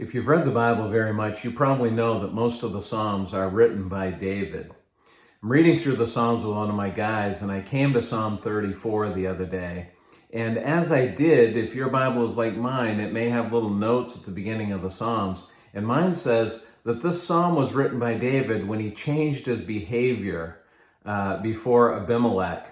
If you've read the Bible very much, you probably know that most of the Psalms are written by David. I'm reading through the Psalms with one of my guys, and I came to Psalm 34 the other day. And as I did, if your Bible is like mine, it may have little notes at the beginning of the Psalms. And mine says that this Psalm was written by David when he changed his behavior before Abimelech.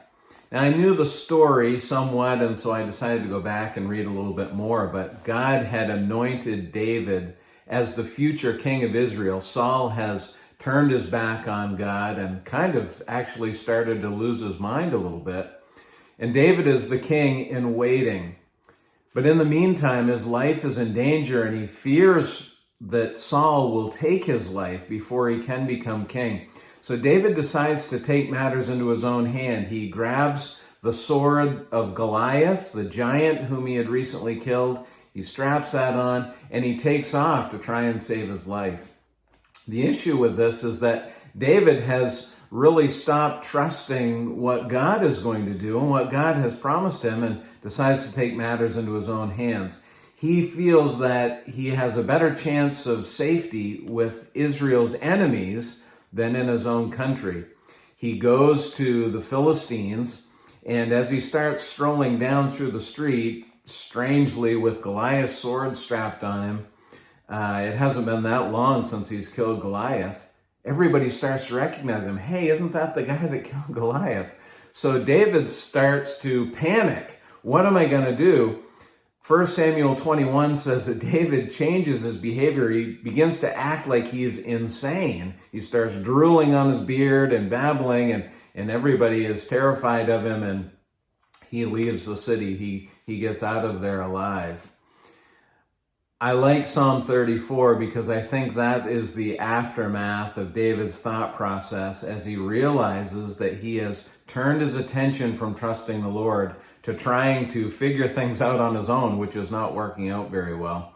Now, I knew the story somewhat, and so I decided to go back and read a little bit more, but God had anointed David as the future king of Israel. Saul has turned his back on God and kind of actually started to lose his mind a little bit. And David is the king in waiting. But in the meantime, his life is in danger, and he fears that Saul will take his life before he can become king. So David decides to take matters into his own hand. He grabs the sword of Goliath, the giant whom he had recently killed. He straps that on, and he takes off to try and save his life. The issue with this is that David has really stopped trusting what God is going to do and what God has promised him, and decides to take matters into his own hands. He feels that he has a better chance of safety with Israel's enemies than in his own country. He goes to the Philistines, and as he starts strolling down through the street, strangely with Goliath's sword strapped on him, it hasn't been that long since he's killed Goliath, everybody starts to recognize him. Hey, isn't that the guy that killed Goliath? So David starts to panic. What am I going to do? 1 Samuel 21 says that David changes his behavior. He begins to act like he's insane. He starts drooling on his beard and babbling, and everybody is terrified of him, and he leaves the city. He gets out of there alive. I like Psalm 34 because I think that is the aftermath of David's thought process as he realizes that he has turned his attention from trusting the Lord to trying to figure things out on his own, which is not working out very well.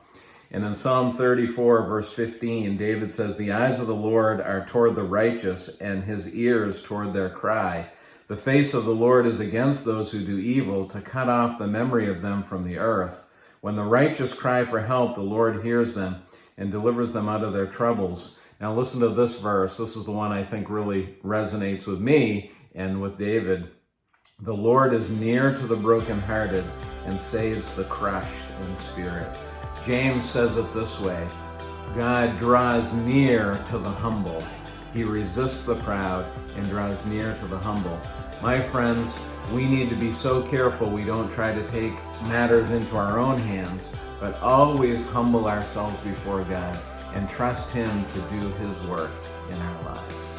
And in Psalm 34, verse 15, David says, "The eyes of the Lord are toward the righteous, and his ears toward their cry. The face of the Lord is against those who do evil, to cut off the memory of them from the earth. When the righteous cry for help, the Lord hears them and delivers them out of their troubles." Now listen to this verse. This is the one I think really resonates with me and with David. "The Lord is near to the brokenhearted and saves the crushed in spirit." James says it this way: God draws near to the humble. He resists the proud and draws near to the humble. My friends, we need to be so careful we don't try to take matters into our own hands, but always humble ourselves before God and trust Him to do His work in our lives.